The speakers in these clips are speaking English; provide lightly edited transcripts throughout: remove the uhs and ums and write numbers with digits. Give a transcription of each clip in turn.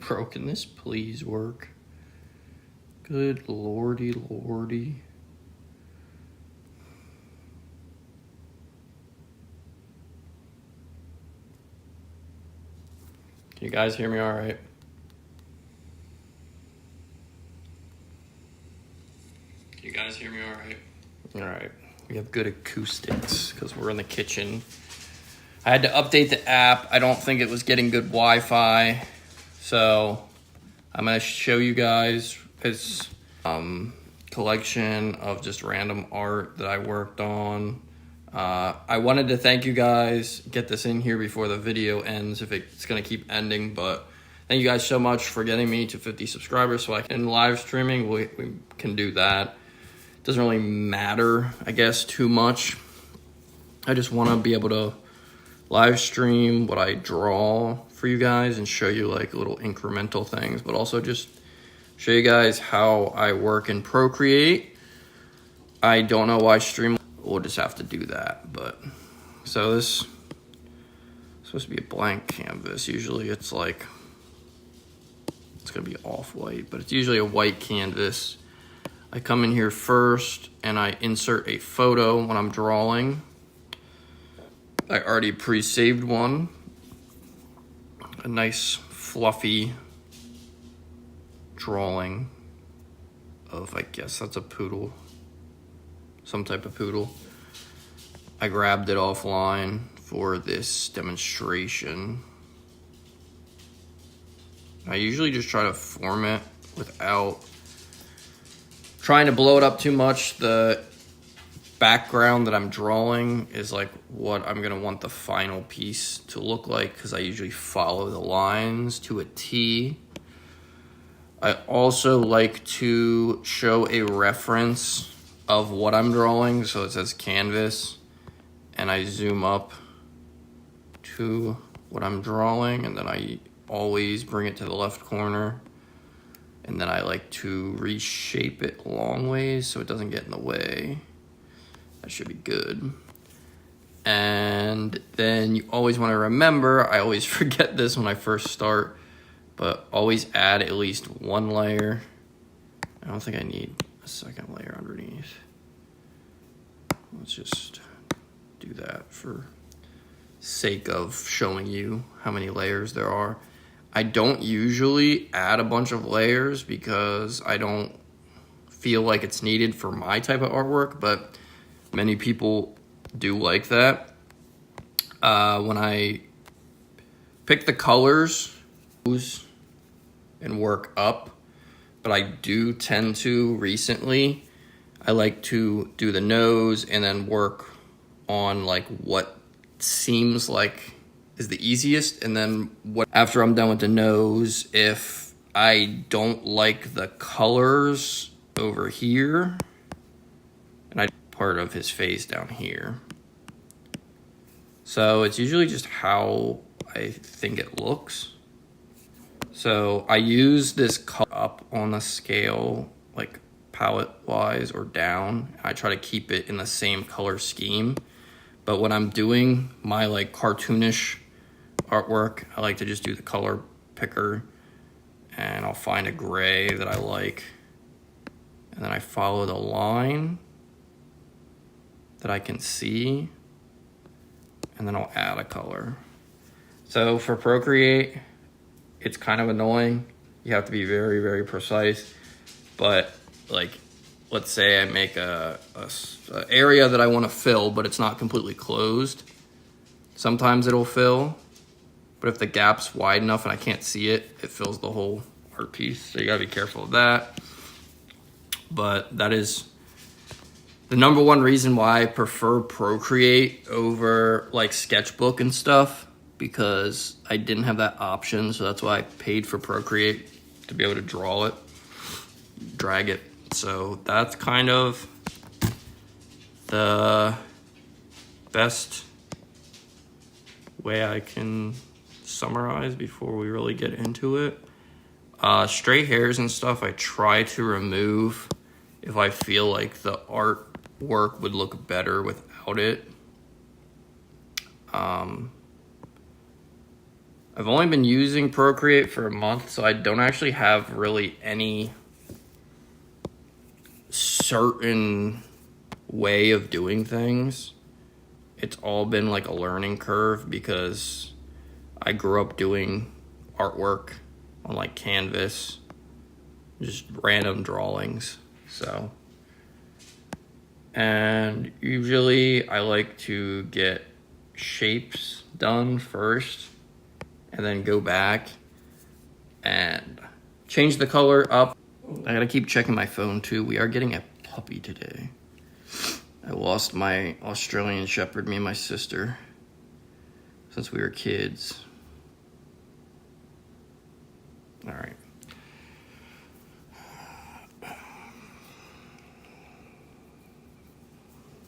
Bro, can this please work? Good lordy lordy. Can you guys hear me all right? Can you guys hear me all right? All right. We have good acoustics because we're in the kitchen. I had to update the app. I don't think it was getting good Wi-Fi. So I'm going to show you guys this collection of just random art that I worked on. I wanted to thank you guys, get this in here before the video ends if it's going to keep ending, but thank you guys so much for getting me to 50 subscribers so I can live streaming. We can do that. Doesn't really matter, I guess, too much. I just want to be able to live stream what I draw for you guys and show you like little incremental things, but also just show you guys how I work in Procreate. I don't know why stream. We'll just have to do that. But so this is supposed to be a blank canvas. Usually it's like, it's gonna be off-white, but it's usually a white canvas. I come in here first and I insert a photo when I'm drawing. I already pre-saved one. A nice fluffy drawing of, I guess that's a poodle. Some type of poodle. I grabbed it offline for this demonstration. I usually just try to form it without trying to blow it up too much. The background that I'm drawing is like what I'm gonna want the final piece to look like because I usually follow the lines to a T. I also like to show a reference of what I'm drawing. So it says canvas and I zoom up to what I'm drawing and then I always bring it to the left corner. And then I like to reshape it long ways so it doesn't get in the way. That should be good. And then you always want to remember, I always forget this when I first start, but always add at least one layer. I don't think I need a second layer underneath. Let's just do that for sake of showing you how many layers there are. I don't usually add a bunch of layers because I don't feel like it's needed for my type of artwork, but many people do like that. When I pick the colors and work up, but I do tend to recently, I like to do the nose and then work on like what seems like is the easiest, and then what after I'm done with the nose, if I don't like the colors over here, and I part of his face down here. So it's usually just how I think it looks. So I use this color up on the scale, like palette wise or down. I try to keep it in the same color scheme. But when I'm doing my like cartoonish artwork, I like to just do the color picker and I'll find a gray that I like. And then I follow the line that I can see, and then I'll add a color. So for Procreate, it's kind of annoying. You have to be very, very precise. But like, let's say I make a area that I want to fill, but it's not completely closed. Sometimes it'll fill, but if the gap's wide enough and I can't see it, it fills the whole art piece. So you gotta be careful of that. But that is the number one reason why I prefer Procreate over like Sketchbook and stuff, because I didn't have that option. So that's why I paid for Procreate, to be able to draw it, drag it. So that's kind of the best way I can summarize before we really get into it. Stray hairs and stuff I try to remove if I feel like the artwork would look better without it. I've only been using Procreate for a month, so I don't actually have really any certain way of doing things. It's all been like a learning curve because I grew up doing artwork on like canvas, just random drawings. So, and usually I like to get shapes done first and then go back and change the color up. I gotta keep checking my phone too. We are getting a puppy today. I lost my Australian Shepherd, me and my sister, since we were kids. All right.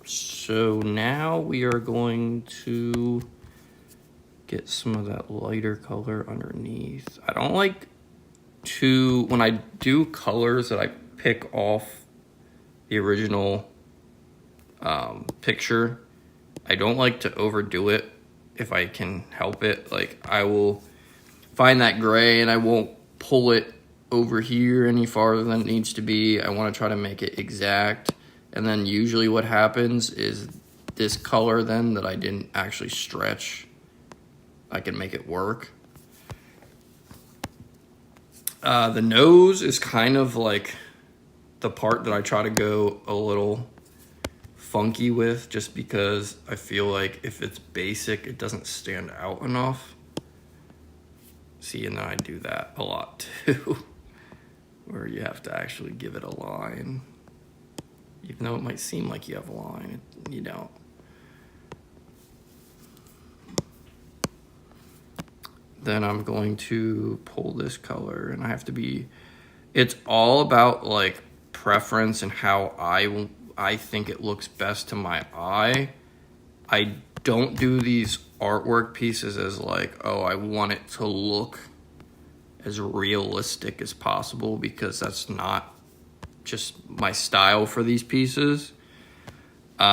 So now we are going to get some of that lighter color underneath. I don't like to, when I do colors that I pick off the original picture, I don't like to overdo it if I can help it. Like, I will find that gray and I won't pull it over here any farther than it needs to be. I want to try to make it exact. And then usually what happens is this color then that I didn't actually stretch, I can make it work. The nose is kind of like the part that I try to go a little funky with, just because I feel like if it's basic, it doesn't stand out enough. See, and then I do that a lot too, where you have to actually give it a line. Even though it might seem like you have a line, you don't. Then I'm going to pull this color, and I have to be, it's all about like preference and how I think it looks best to my eye. I don't do these artwork pieces as like, oh, I want it to look as realistic as possible, because that's not just my style for these pieces. If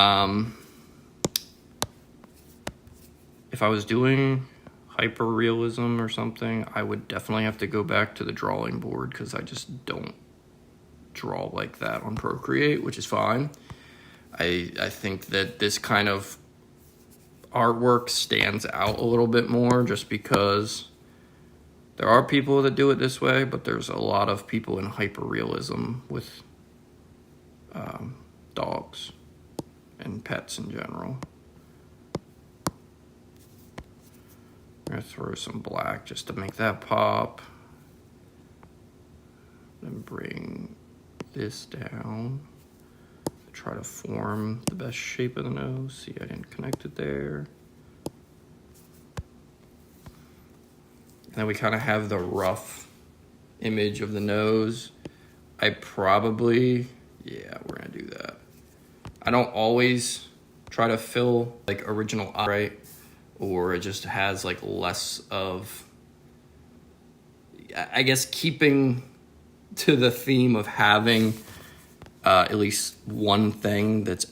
I was doing hyper realism or something, I would definitely have to go back to the drawing board, because I just don't draw like that on Procreate, which is fine. I think that this kind of artwork stands out a little bit more, just because there are people that do it this way, but there's a lot of people in hyper realism with dogs and pets in general. I'm gonna throw some black just to make that pop. Then bring this down. Try to form the best shape of the nose. See, I didn't connect it there. And then we kind of have the rough image of the nose. I probably, yeah, we're gonna do that. I don't always try to fill like original eye, right? Or it just has like less of, I guess, keeping to the theme of having at least one thing that's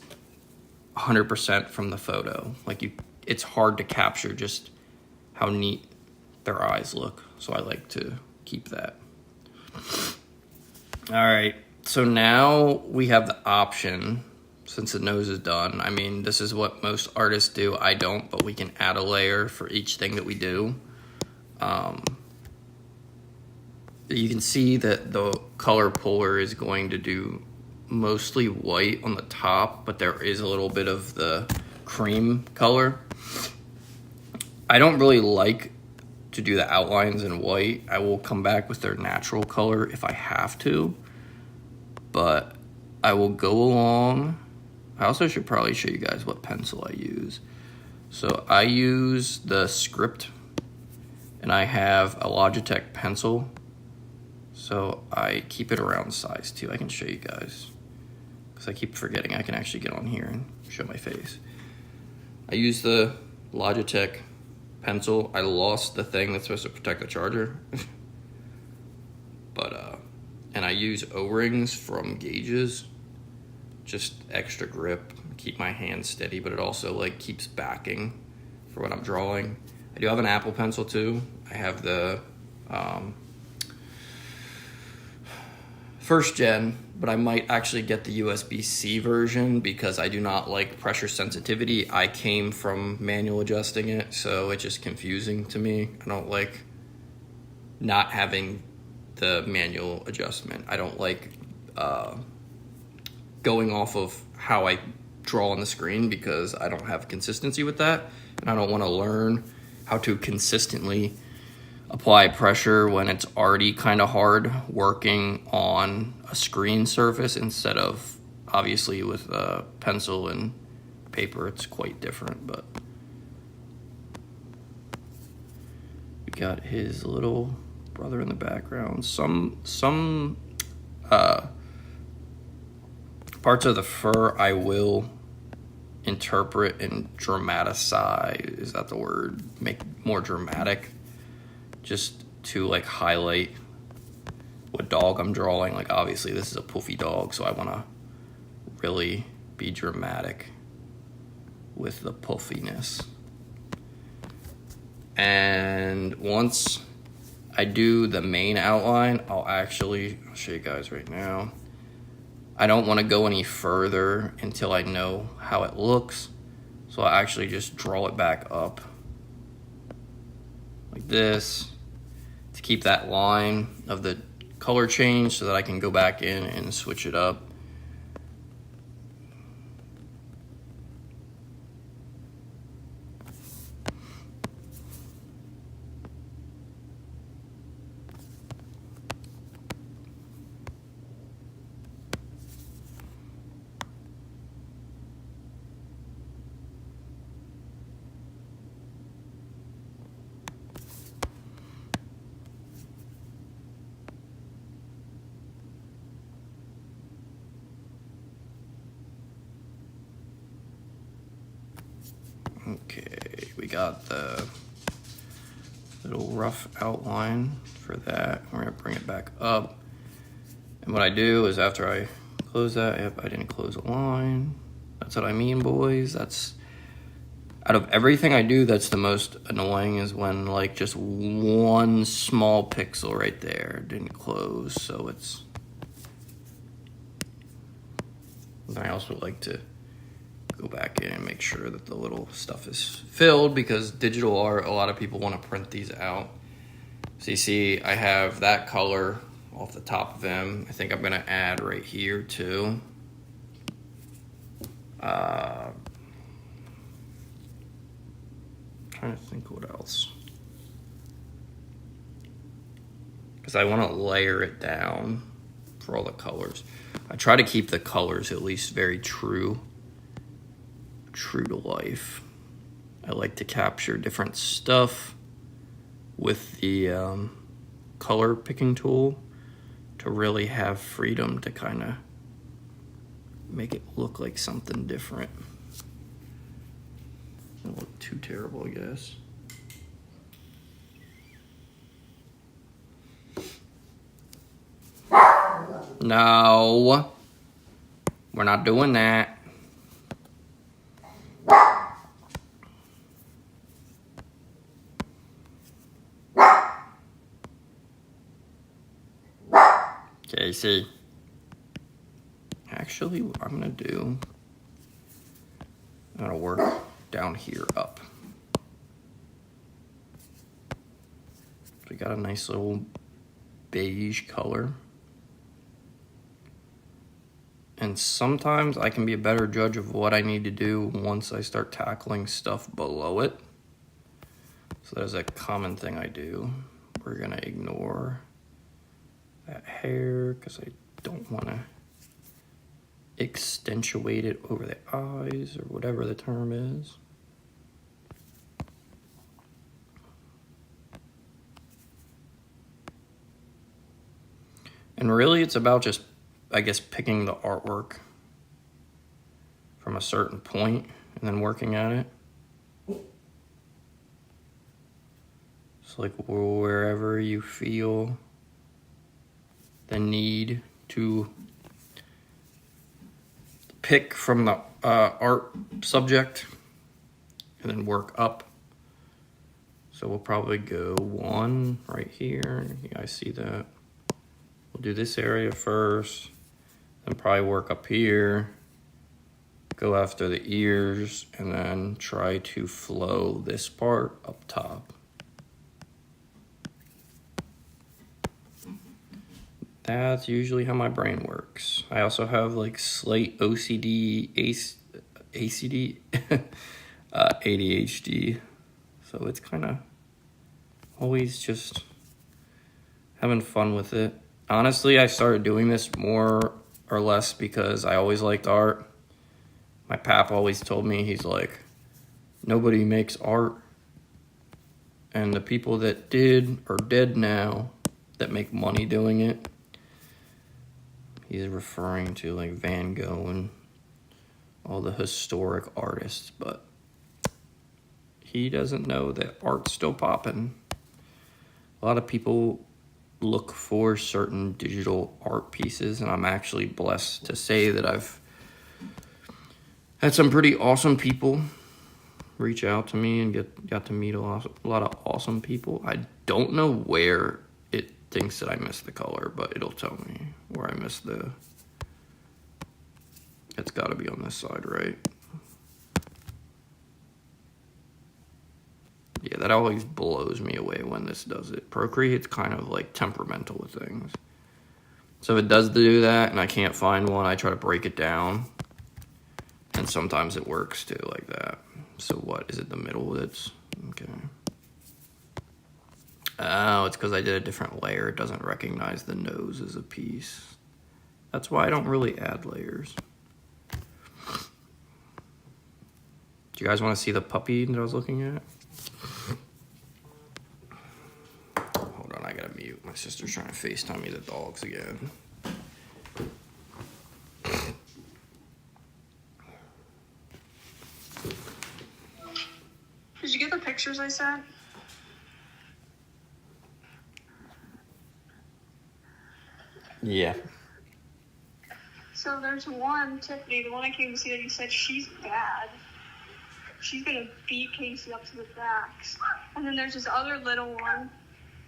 100% from the photo. Like, it's hard to capture just how neat their eyes look. So I like to keep that. All right, so now we have the option, since the nose is done. I mean, this is what most artists do. I don't, but we can add a layer for each thing that we do. You can see that the color puller is going to do mostly white on the top, but there is a little bit of the cream color. I don't really like to do the outlines in white. I will come back with their natural color if I have to, but I will go along. I also should probably show you guys what pencil I use. So I use the Script, and I have a Logitech pencil. So I keep it around size 2. I can show you guys, because I keep forgetting I can actually get on here and show my face. I use the Logitech pencil. I lost the thing that's supposed to protect the charger. But, and I use O-rings from Gauges. Just extra grip, keep my hand steady, but it also like keeps backing for what I'm drawing. I do have an Apple Pencil too. I have the first gen, but I might actually get the USB-C version because I do not like pressure sensitivity. I came from manual adjusting it, so it's just confusing to me. I don't like not having the manual adjustment. I don't like going off of how I draw on the screen because I don't have consistency with that, and I don't want to learn how to consistently apply pressure when it's already kind of hard working on a screen surface instead of, obviously with pencil and paper it's quite different. But we got his little brother in the background. Some parts of the fur I will interpret and dramatize, is that the word? Make more dramatic, just to like highlight what dog I'm drawing. Like obviously this is a poofy dog, so I want to really be dramatic with the puffiness. And once I do the main outline, I'll show you guys right now. I don't want to go any further until I know how it looks. So I actually just draw it back up like this to keep that line of the color change so that I can go back in and switch it up. Okay, we got the little rough outline for that. We're gonna bring it back up. And what I do is after I close that, yep, I didn't close a line. That's what I mean, boys. That's, out of everything I do, that's the most annoying, is when like just one small pixel right there didn't close. So it's, I also like to go back in and make sure that the little stuff is filled, because digital art, a lot of people want to print these out. So you see I have that color off the top of them. I think I'm gonna add right here too. Trying to think what else, because I want to layer it down for all the colors. I try to keep the colors at least very true to life. I like to capture different stuff with the color picking tool to really have freedom to kind of make it look like something different. Doesn't look too terrible, I guess. No, we're not doing that. Okay, see, actually what I'm gonna do, I'm gonna work down here up. We got a nice little beige color. And sometimes I can be a better judge of what I need to do once I start tackling stuff below it. So that is a common thing I do. We're gonna ignore that hair because I don't want to accentuate it over the eyes or whatever the term is. And really it's about just, I guess, picking the artwork from a certain point and then working at it. It's like wherever you feel the need to pick from the art subject and then work up. So we'll probably go 1 right here. You guys see that? We'll do this area first, then probably work up here, go after the ears, and then try to flow this part up top. That's usually how my brain works. I also have like slight OCD, ACD, ADHD. So it's kind of always just having fun with it. Honestly, I started doing this more or less because I always liked art. My pap always told me, he's like, nobody makes art. And the people that did are dead now that make money doing it. He's referring to like Van Gogh and all the historic artists, but he doesn't know that art's still popping. A lot of people look for certain digital art pieces, and I'm actually blessed to say that I've had some pretty awesome people reach out to me and got to meet a lot of awesome people. I don't know where it thinks that I missed the color, but it'll tell me where I missed the... It's got to be on this side, right? Yeah, that always blows me away when this does it. Procreate's kind of like temperamental with things. So if it does do that and I can't find one, I try to break it down. And sometimes it works too, like that. So what, is it the middle that's... Okay. Oh, it's because I did a different layer. It doesn't recognize the nose as a piece. That's why I don't really add layers. Do you guys want to see the puppy that I was looking at? Hold on, I gotta mute. My sister's trying to FaceTime me the dogs again. Did you get the pictures I sent? Yeah. So there's one, Tiffany, the one I came to see that you said she's bad. She's gonna beat Casey up to the max. And then there's this other little one,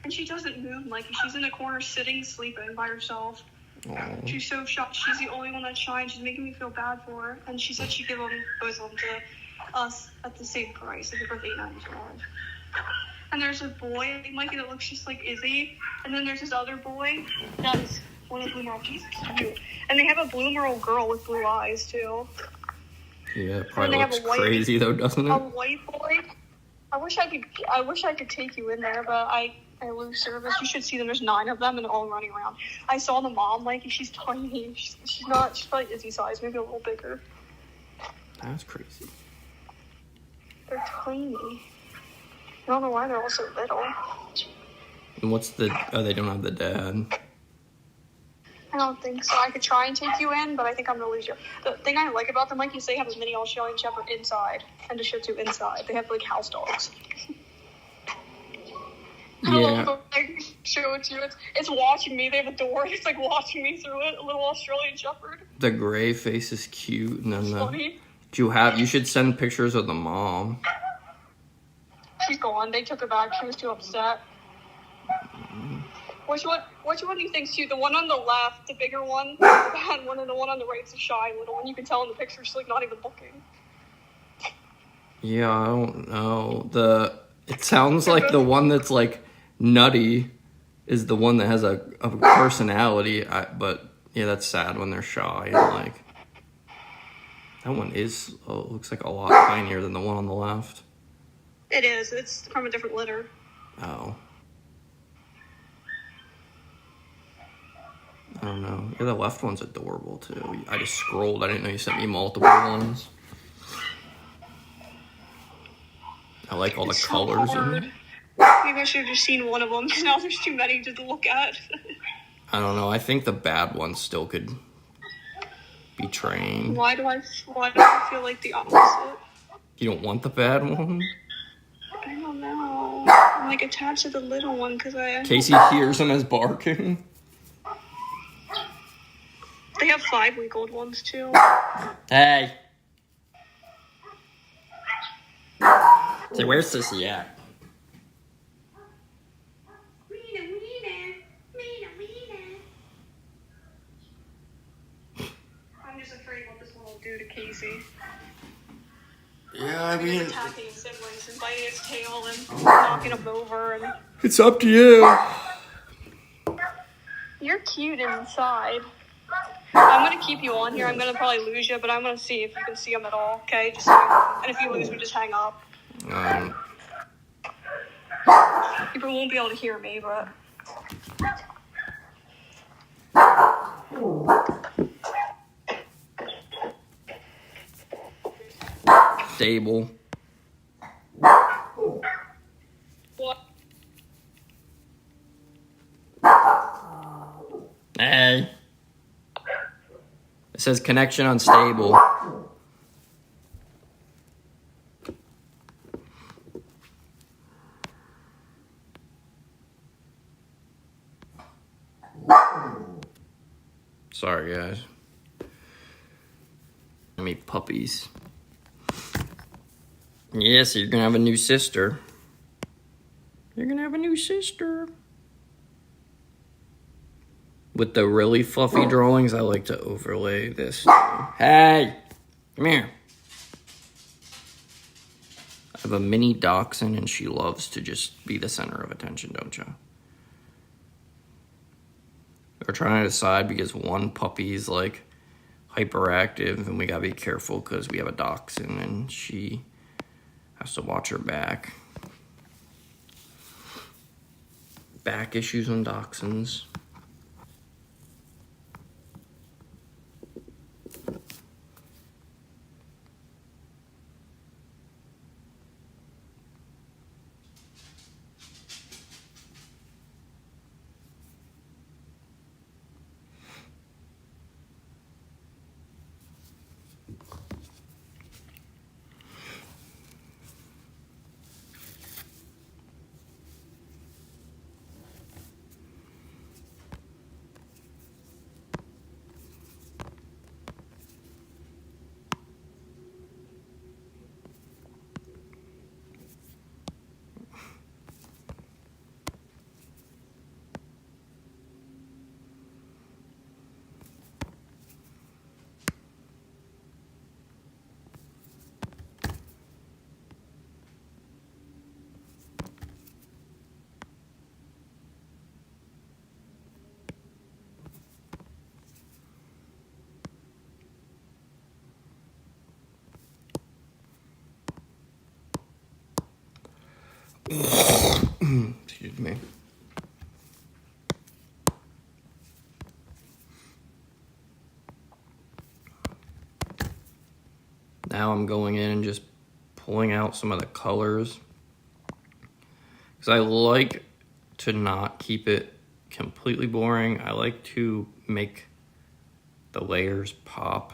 and she doesn't move, Mikey. She's in the corner sitting, sleeping by herself. Aww. She's so shocked. She's the only one that's shying. She's making me feel bad for her. And she said she'd give them both of them to us at the same price. I think it was $8.95. And there's a boy, Mikey, that looks just like Izzy. And then there's this other boy that is one of Blue Merle. He's cute. And they have a Blue Merle girl with blue eyes, too. Yeah, it probably looks crazy though, doesn't it? A white boy. I wish I could take you in there, but I lose service. You should see them. There's 9 of them and they're all running around. I saw the mom, like, she's tiny. She's probably Izzy size, maybe a little bigger. That's crazy. They're tiny. I don't know why they're all so little. And what's the... Oh, they don't have the dad. I don't think so. I could try and take you in, but I think I'm going to lose you. The thing I like about them, like, is they have a mini Australian Shepherd inside and a Shih Tzu inside. They have, like, house dogs. Yeah. I can show it to you. It's watching me. They have a door. It's, like, watching me through it. A little Australian Shepherd. The gray face is cute. And then funny. You should send pictures of the mom. She's gone. They took her back. She was too upset. Which one do you think's cute? The one on the left, the bigger one, the bad one, and the one on the right is a shy little one. You can tell in the picture she's like not even looking. Yeah, I don't know. It sounds like the one that's like nutty is the one that has a personality. But yeah, that's sad when they're shy and like that one looks like a lot tinier than the one on the left. It is. It's from a different litter. Oh. I don't know. Yeah, the left one's adorable, too. I just scrolled. I didn't know you sent me multiple ones. I like all the colors in it. Maybe I should have just seen one of them, because now there's too many to look at. I don't know. I think the bad one still could be trained. Why do I feel like the opposite? You don't want the bad one? I don't know. I'm, like, attached to the little one, because Casey hears him as barking. They have 5-week-old ones, too. Hey. So where's Sissy at? Casey. Yeah, I mean, Attacking his siblings and biting his tail and knocking him over. And it's up to you. you're cute inside. I'm gonna keep you on here. I'm gonna probably lose you, but I'm gonna see if you can see him at all. Okay, just and if you lose, we just hang up. People won't be able to hear me, but. Stable. What? Hey. It says connection unstable. Sorry, guys. I mean, puppies. Yes, you're gonna have a new sister. You're gonna have a new sister. With the really fluffy drawings, I like to overlay this. Hey! Come here. I have a mini dachshund, and she loves to just be the center of attention, don't you? We're trying to decide because one puppy's like hyperactive, and we gotta be careful because we have a dachshund, and she has to watch her back. Back issues on dachshunds. Excuse me. Now I'm going in and just pulling out some of the colors. Because I like to not keep it completely boring. I like to make the layers pop.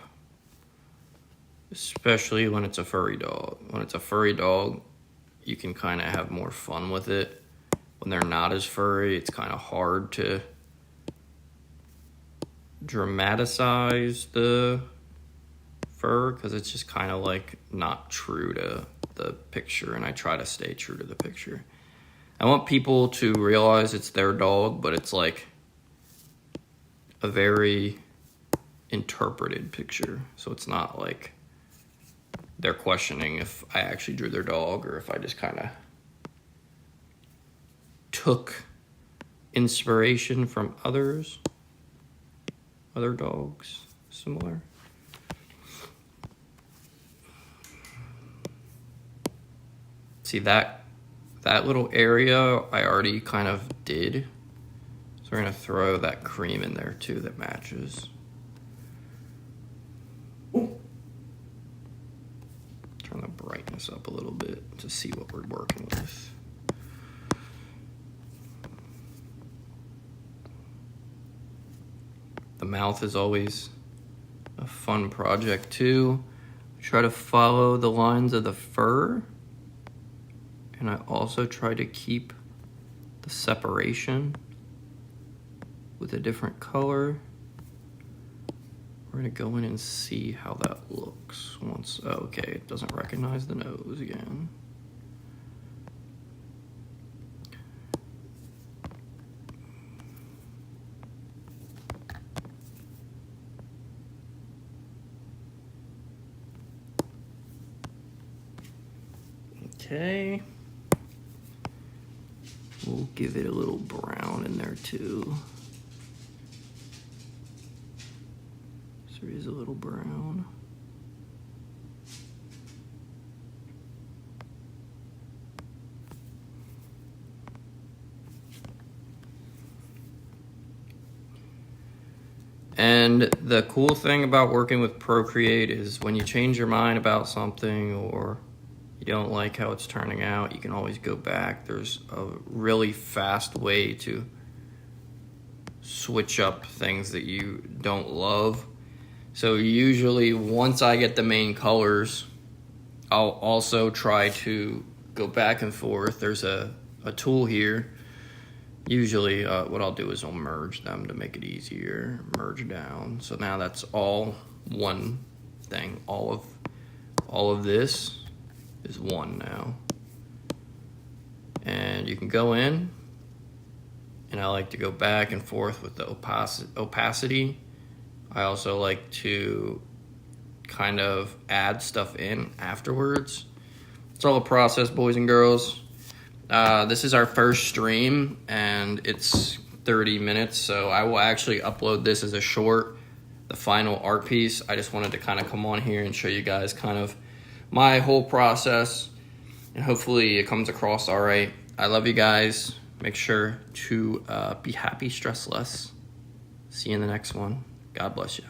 Especially when it's a furry dog. When it's a furry dog, you can kind of have more fun with it. When they're not as furry, it's kind of hard to dramatize the fur because it's just kind of like not true to the picture, and I try to stay true to the picture. I want people to realize it's their dog, but it's like a very interpreted picture. So it's not like they're questioning if I actually drew their dog or if I just kind of took inspiration from other dogs similar. See that little area I already kind of did. So we're gonna throw that cream in there too that matches. Turn the brightness up a little bit to see what we're working with. The mouth is always a fun project too. Try to follow the lines of the fur. And I also try to keep the separation with a different color. We're gonna go in and see how that looks once. Oh, okay, it doesn't recognize the nose again. Okay. We'll give it a little brown in there too. So there is a little brown. And the cool thing about working with Procreate is when you change your mind about something or you don't like how it's turning out, you can always go back. There's a really fast way to switch up things that you don't love. So usually once I get the main colors, I'll also try to go back and forth. There's a tool here. Usually what I'll do is I'll merge them to make it easier. Merge down. So now that's all one thing. All of this is one now. And you can go in, and I like to go back and forth with the opacity. I also like to kind of add stuff in afterwards. It's all a process, boys and girls. This is our first stream, and it's 30 minutes, so I will actually upload this as a short, the final art piece. I just wanted to kind of come on here and show you guys kind of my whole process, and hopefully it comes across all right. I love you guys. Make sure to be happy, stress less. See you in the next one. God bless you.